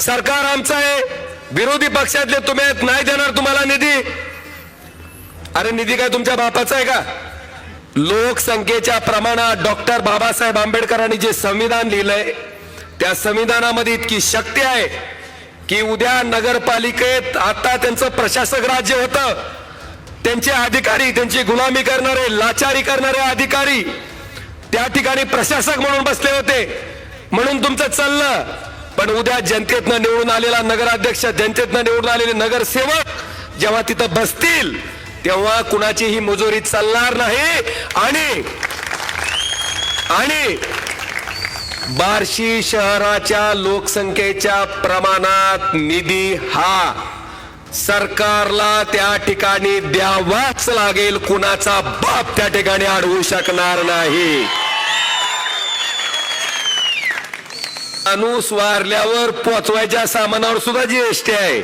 सरकार आमचं आहे, विरोधी पक्षातले तुम्ही नाही देणार तुम्हाला निधी। अरे निधी काय तुमच्या बापाचा आहे का? लोकसंख्येच्या प्रमाणात डॉक्टर बाबासाहेब आंबेडकरांनी जे संविधान लिहिलंय त्या संविधानामध्ये इतकी शक्ती आहे की उद्या नगरपालिकेत आता त्यांचं प्रशासक राज्य होतं, त्यांचे अधिकारी त्यांची गुलामी करणारे लाचारी करणारे अधिकारी त्या ठिकाणी प्रशासक म्हणून बसले होते म्हणून तुमचं चाललं। पण उद्या जनतेतनं निवडून आलेला नगराध्यक्ष जनतेतनं निवडून आलेले नगरसेवक जेव्हा तिथं बसतील तेव्हा कुणाचीही मुजोरी चालणार नाही। आणि बार्शी शहराच्या लोकसंख्येच्या प्रमाणात निधी हा सरकारला त्या ठिकाणी द्यावाच लागेल, कुणाचा बाप त्या ठिकाणी अडवू शकणार नाही। माणूस वारल्यावर पोचवायच्या सामानावर सुद्धा जीएसटी आहे।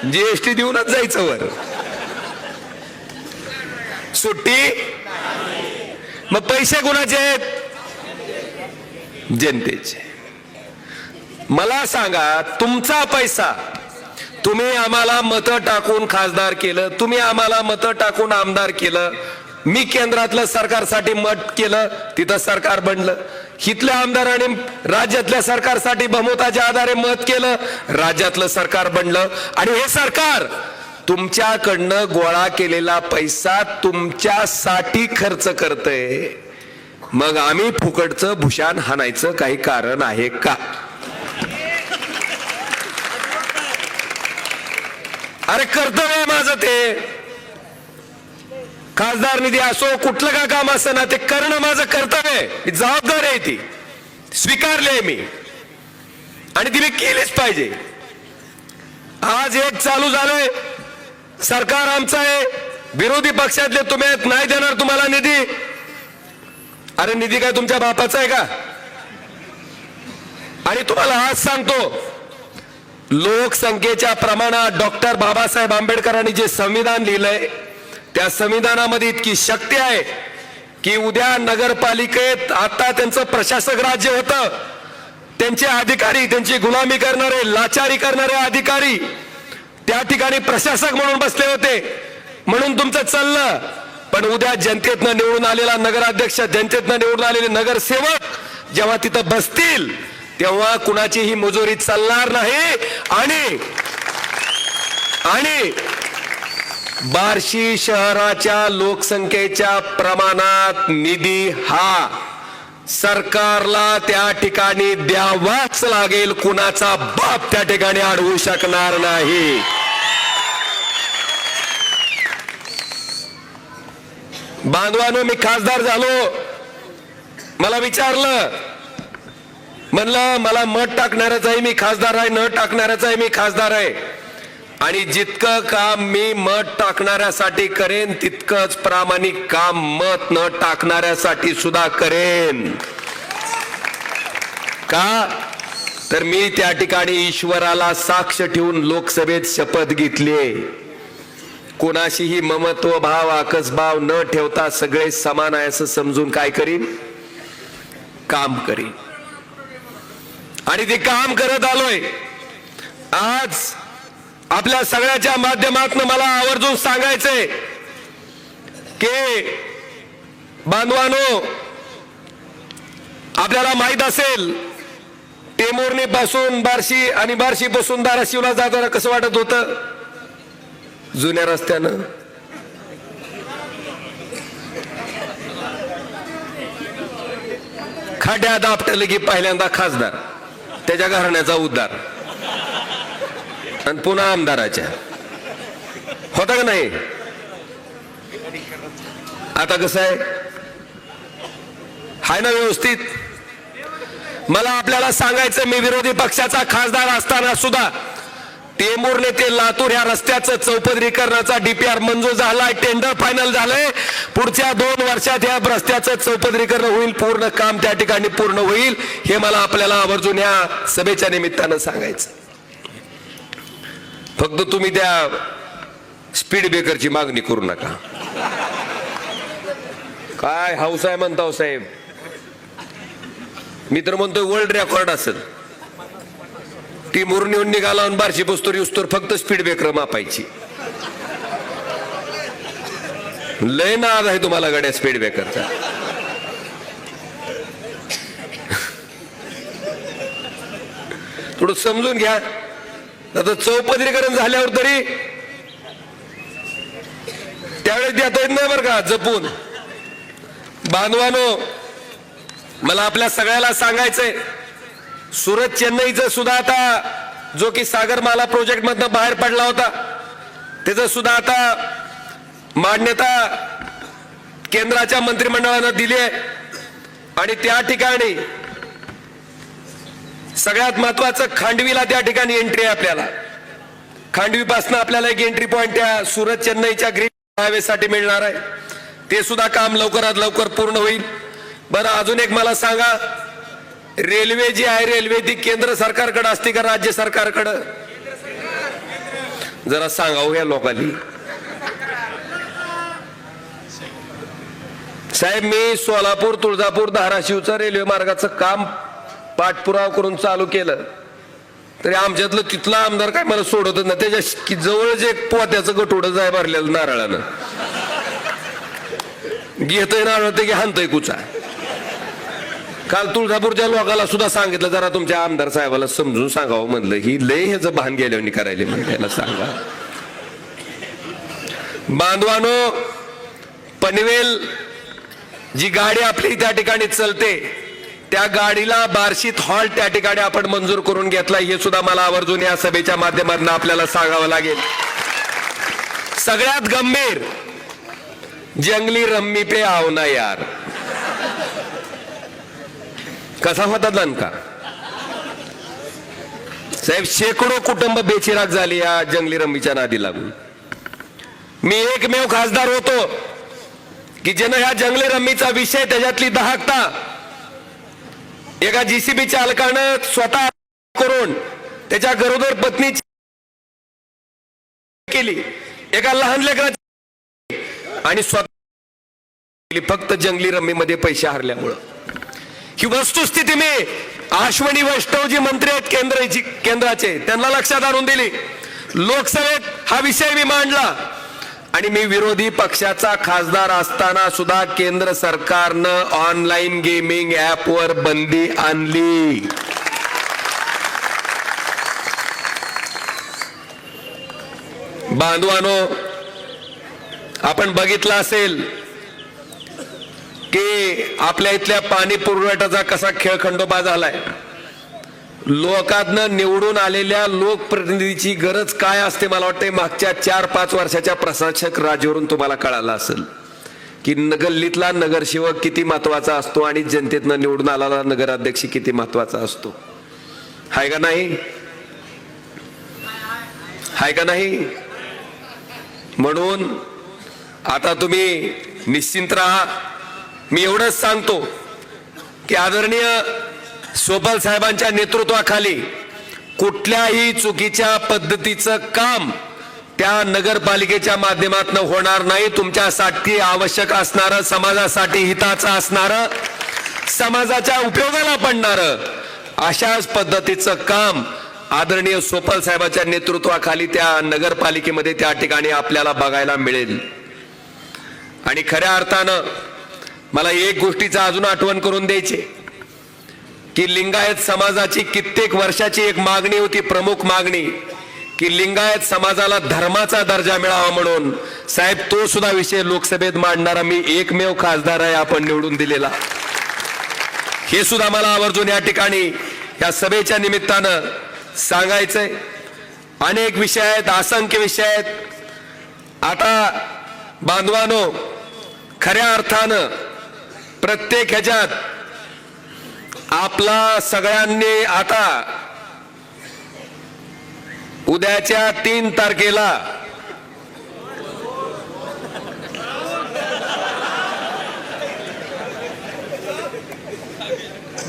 जीएसटी देऊनच जायचं वर, सुट्टी। मग पैसे कोणाचे आहेत? जनतेचे। मला सांगा, तुमचा पैसा तुम्ही आम्हाला मतं टाकून खासदार केलं, तुम्ही आम्हाला मतं टाकून आमदार केलं, मी केंद्रातलं सरकारसाठी मत केलं, तिथं सरकार बनलं। हितल्या आमदारांनी राज्यातल्या सरकारसाठी बहुमताच्या आधारे मत केलं, राज्यातलं सरकार बनलं। आणि हे सरकार तुमच्याकडनं गोळा केलेला पैसा तुमच्यासाठी खर्च करतंय, मग आम्ही फुकटचं भूषण हाणायचं काही कारण आहे का? अरे कर्तव्य आहे माझं ते। खासदार निधी असो कुठलं का काम असं ना, ते करणं माझं कर्तव्य आहे, जबाबदारी आहे, ती स्वीकारली आहे मी आणि ती मी केलीच पाहिजे। आज एक चालू झालंय, सरकार आमचं आहे, विरोधी पक्षातले तुम्ही नाही देणार तुम्हाला निधी। अरे निधी काय तुमच्या बापाचा आहे का? आणि तुम्हाला आज सांगतो, लोकसंख्येच्या प्रमाणात डॉक्टर बाबासाहेब आंबेडकरांनी जे संविधान लिहिलंय त्या संविधानामध्ये इतकी शक्ती आहे की उद्या नगरपालिकेत आता त्यांचं प्रशासक राज्य होतं, त्यांचे अधिकारी त्यांची गुलामी करणारे लाचारी करणारे अधिकारी त्या ठिकाणी प्रशासक म्हणून बसले होते म्हणून तुमचं चाललं। पण उद्या जनतेतनं निवडून आलेला नगराध्यक्ष जनतेतनं निवडून आलेले नगरसेवक जेव्हा तिथं बसतील तेव्हा कुणाचीही मुजोरी चालणार नाही। आणि बार्शी शहराच्या लोकसंख्येच्या प्रमाणात निधी हा सरकारला त्या ठिकाणी द्यावाच लागेल, कुणाचा बाप त्या ठिकाणी अडवू शकणार नाही। बांधवानो, मी खासदार झालो, मला विचारलं, म्हणलं मला मत टाकणारच आहे मी खासदार आहे, न टाकणारच आहे मी खासदार आहे, आणि जितकं काम मी मत टाकणाऱ्यासाठी करेन तितकंच प्रामाणिक काम मत न टाकणाऱ्यासाठी सुद्धा करेन। का तर मी त्या ठिकाणी ईश्वराला साक्ष ठेवून लोकसभेत शपथ घेतली, कोणाशीही ममत्व भाव आकसभाव न ठेवता सगळे समान आहे असं समजून काय करीन, काम करीन। आणि ते काम करत आलोय। आज आपल्या सगळ्याच्या माध्यमातून मला आवर्जून सांगायचंय की बांधवानो, आपल्याला माहित असेल टेंभुर्णी पासून बार्शी आणि बार्शी पासून धाराशिवला जाताना कसं वाटत होतं जुन्या रस्त्यानं। खड्यात आपटलं की पहिल्यांदा खासदार, त्याच्या घराण्याचा उद्धार आणि पुन्हा आमदाराच्या, होता का नाही? आता कसं आहे, हाय ना व्यवस्थित? मला आपल्याला सांगायचं, मी विरोधी पक्षाचा खासदार असताना सुद्धा टेंभुर्णी ते लातूर या रस्त्याचं चौपदरीकरणाचा डीपीआर मंजूर झालाय, टेंडर फायनल झालंय। पुढच्या 2 वर्षात या रस्त्याचं चौपदरीकरण होईल, पूर्ण काम त्या ठिकाणी पूर्ण होईल, हे मला आपल्याला आवर्जून या सभेच्या निमित्तानं सांगायचं। फक्त तुम्ही त्या स्पीड ब्रेकरची मागणी करू नका। काय हौस आहे म्हणता साहेब? मी तर म्हणतोय वर्ल्ड रेकॉर्ड असेल, ती मुरणीहून निघाला आणि बारशी पुस्तोर युस्तोर फक्त स्पीड ब्रेकर मापायची. लय नाद आहे तुम्हाला गड्या स्पीड ब्रेकरचा. थोडं समजून घ्या. आता चौपदरीकरण झाल्यावर तरी त्यावेळेस देता येत नाही बरं का, जपून. बांधवानो, मला आपल्या सगळ्याला सांगायचंय, सुरत चेन्नईचं सुद्धा आता जो की सागरमाला प्रोजेक्ट मधनं बाहेर पडला होता, त्याचं सुद्धा आता मान्यता केंद्राच्या मंत्रिमंडळानं दिली आहे. आणि त्या ठिकाणी सगळ्यात महत्वाचं, खांडवीला त्या ठिकाणी एंट्री आहे आपल्याला. खांडवीपासून आपल्याला एक एंट्री पॉइंट त्या सुरत चेन्नईच्या ग्रीन हायवे साठी मिळणार आहे. ते सुद्धा काम लवकरात लवकर पूर्ण होईल. बरं, अजून एक मला सांगा, रेल्वे जी आहे, रेल्वे ती केंद्र सरकारकडे असते का राज्य सरकारकडे? जरा सांगावं या लोकांनी. साहेब, मी सोलापूर, तुळजापूर, धाराशिवचं रेल्वे मार्गाचं काम पाठपुरावा करून चालू केलं, तरी आमच्यातलं तिथला आमदार काय मला सोडतच ना. त्याच्या जवळच एक पोत्याचं गटोडच आहे भरलेलं नारळानं. घेतय नारळ ते की हाणतय कुचा. काल तुळजापूरच्या लोकांना सुद्धा सांगितलं, जरा तुमच्या आमदार साहेबाला समजून सांगावं म्हणलं, ही लय ह्याचं भान गेल्यावर करायला म्हणलं, सांगा. बांधवानो, पनवेल जी गाडी आपली त्या ठिकाणी चलते, त्या गाडीला बार्शीत हॉल्ट त्या ठिकाणी आपण मंजूर करून घेतला. हे सुद्धा मला आवर्जून या सभेच्या माध्यमातून आपल्याला सांगावं लागेल. सगळ्यात गंभीर, जंगली रम्मी पे आओ ना यार. कसा होता दणका साहेब? शेकडो कुटुंब बेचिराग झाली या जंगली रम्मीच्या नादी लागून. मी एकमेव खासदार होतो की ज्यानं ह्या जंगली रम्मीचा विषय त्याच्यातली दहाकता एका जीसीबी चालकानं स्वतः करून त्याच्या गरोदर पत्नीची केली, एका लहान लेकराची, आणि स्वतः फक्त जंगली रम्मी मध्ये पैसे हरल्यामुळं. ही वस्तुस्थिती मी अश्विनी वैष्णव जी मंत्री आहेत केंद्राचे, त्यांना लक्षात आणून दिली. लोकसभेत हा विषय मी मांडला, आणि मी विरोधी पक्षाचा खासदार असताना सुद्धा केंद्र सरकारनं ऑनलाईन गेमिंग ऍपवर बंदी आणली. बांधवानो, आपण बघितलं असेल की आपल्या इथल्या पाणी पुरवठ्याचा कसा खेळखंडोबा झालाय. लोकांना निवडून आलेल्या लोकप्रतिनिधीची गरज काय असते, मला वाटतं मागच्या 4-5 वर्षाच्या प्रशासक राजीवरून तुम्हाला कळालं असेल की गल्लीतला नगरसेवक किती महत्वाचा असतो आणि जनतेतनं निवडून आलेला नगराध्यक्ष किती महत्वाचा असतो. हाय का नाही? हाय का नाही? म्हणून आता तुम्ही निश्चिंत राहा. मी एवढंच सांगतो की आदरणीय सोपल साहेबांच्या नेतृत्वाखाली कुठल्याही चुकीच्या पद्धतीचं काम त्या नगरपालिकेच्या माध्यमातून होणार नाही. तुमच्यासाठी आवश्यक असणारं, समाजासाठी हिताचं असणारं, समाजाच्या उपयोगाला पडणारं अशाच पद्धतीचं काम आदरणीय सोपल साहेबांच्या नेतृत्वाखाली त्या नगरपालिकेमध्ये त्या ठिकाणी आपल्याला बघायला मिळेल. आणि खऱ्या अर्थानं मला एक गोष्टीचं अजून आठवण करून द्यायची की लिंगायत समाजाची कित्येक वर्षाची एक मागणी होती, प्रमुख मागणी, की लिंगायत समाजाला धर्माचा दर्जा मिळावा म्हणून. साहेब, तो सुद्धा विषय लोकसभेत मांडणारा मी एकमेव खासदार आहे आपण निवडून दिलेला. हे सुद्धा मला आवर्जून या ठिकाणी या सभेच्या निमित्तानं सांगायचंय. अनेक विषय आहेत, असंख्य विषय आहेत. आता बांधवानो, खऱ्या अर्थानं प्रत्येक ह्याच्यात आपला सगळ्यांनी आता उद्याच्या 3 तारखेला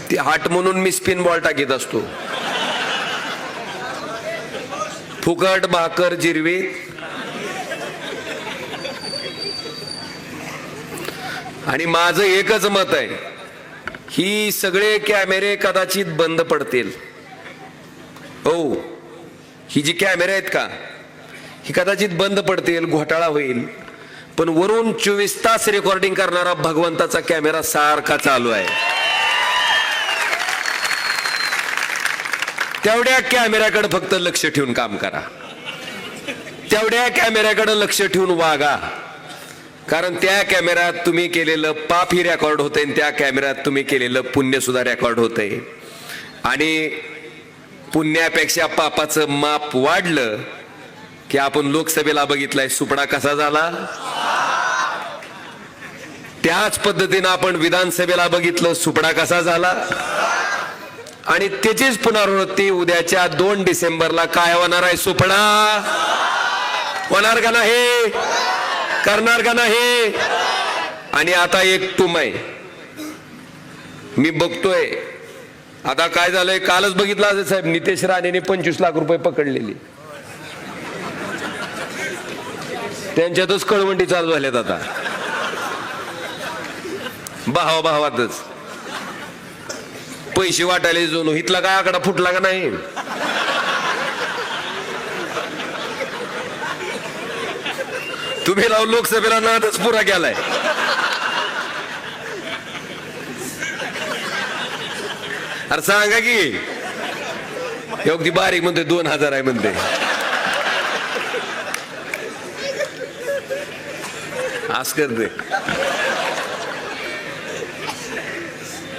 ती हाट म्हणून मी स्पिन बॉल टाकीत असतो. फुकट भाकर जिरवी. आणि माझं एकच मत आहे, ही सगळे कॅमेरे कदाचित बंद पडतील हो, ही जी कॅमेरे आहेत का, ही कदाचित बंद पडतील, घोटाळा होईल, पण वरून 24 तास रेकॉर्डिंग करणारा भगवंताचा कॅमेरा सारखा चालू आहे. तेवढ्या कॅमेऱ्याकडे फक्त लक्ष ठेवून काम करा, तेवढ्या कॅमेऱ्याकडे लक्ष ठेवून वागा. कारण त्या कॅमेऱ्यात तुम्ही केलेलं पाप ही रेकॉर्ड होते, त्या कॅमेऱ्यात तुम्ही केलेलं पुण्य सुद्धा रेकॉर्ड होते. आणि पुण्यापेक्षा पापाचं माप वाढलं की आपण लोकसभेला बघितलाय सुपडा कसा झाला, त्याच पद्धतीनं आपण विधानसभेला बघितलं सुपडा कसा झाला. आणि त्याचीच पुनरावृत्ती उद्याच्या 2 डिसेंबरला काय होणार आहे, सुपडा होणार का नाही, करणार का नाही. आणि आता एक टूम आहे, मी बघतोय आता काय झालंय, कालच बघितलं असेल साहेब, नितेश राणेने 25 लाख रुपये पकडलेली, त्यांच्यातच कळवंडी चालू झाल्यात आता, भावाभावातच पैसे वाटायला जोनो. इथला काय आकडा फुटला का नाही. तुम्ही लावून लोकसभेला नादच पुरा केलाय. अरे सांगा की, योगी बारीक म्हणते 2000 आहे म्हणते. असं करते.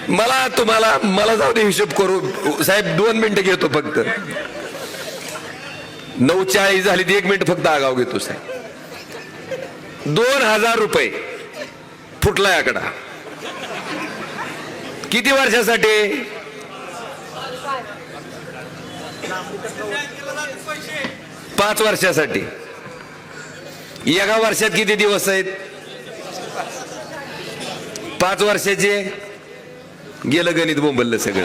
मला जाऊ दे, हिशोब करू साहेब, 2 मिनिटं घेतो फक्त. 9:40 झाली, 1 मिनिट फक्त आगाव घेतो साहेब. 2000 रुपये फुटलाय आकडा. किती वर्षासाठी, 5 वर्षासाठी. एका वर्षात किती दिवस आहेत, 5 वर्षाचे. गेलं गणित बोंबललं सगळं.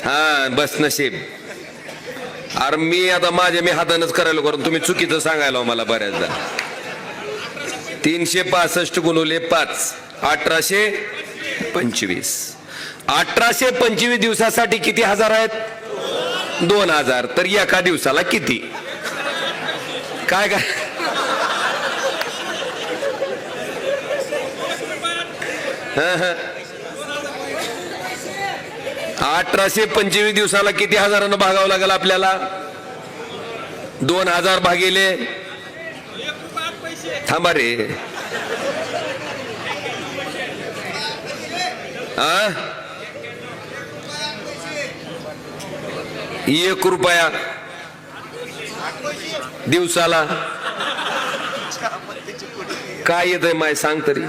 हा बस नशीब. अरे मी आता मी हातानच करायला करून, तुम्ही चुकीचं सांगायला मला बऱ्याचदा. 365 गुणुले 5, 1825. 1825 दिवसासाठी किती हजार आहेत, 2000. तर एका दिवसाला किती, काय काय 1825 दिवसाला किती हजारानं भागावं लागेल आपल्याला, 2000 भागिले, थांबा रे, 1 रुपया दिवसाला. काय येत आहे माय सांग तरी.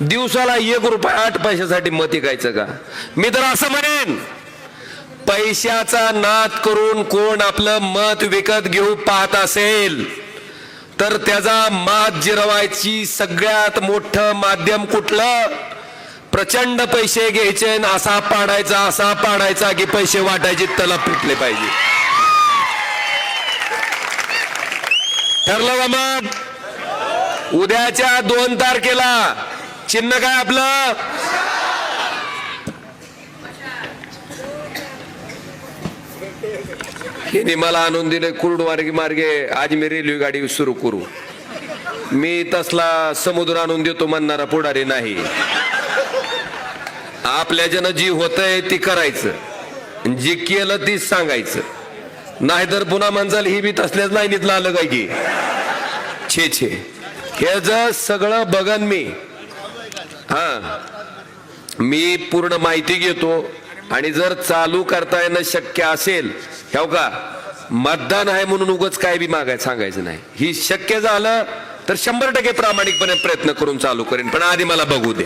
दिवसाला 1 रुपया 8 पैशासाठी मत ऐकायचं का. मी तर असं म्हणेन, पैशाचा नाद करून कोण आपलं मत विकत घेऊ पाहत असेल तर त्याचा मात जिरवायची सगळ्यात मोठं माध्यम कुठलं, प्रचंड पैसे घ्यायचे, असा पाडायचा की पैसे वाटायचे तलप पिटले पाहिजे. ठरलं का मग. उद्याच्या 2 तारखेला चिन्ह काय आपलं, हिने मला आणून दिले कुर्डवारगी मार्गे अजमेर रेल्वे गाडी सुरू करू. मी तसला समुद्र आणून देतो म्हणणारा पुढारी नाही. आपल्या जन जी होतंय ती करायचं, जी केलं तीच सांगायचं. नाहीतर पुन्हा म्हणजाल ही बी तसल्याच लाईनीतलं आलं काय की. छे हे जर सगळं बघन मी. मी पूर्ण माहिती घेतो आणि जर चालू करता येणं शक्य असेल, हो का, मतदान आहे म्हणून उगाच काय बी मागायचं सांगायचं नाही. ही शक्य झालं तर 100% प्रामाणिकपणे प्रयत्न करून चालू करेन, पण आधी मला बघू दे.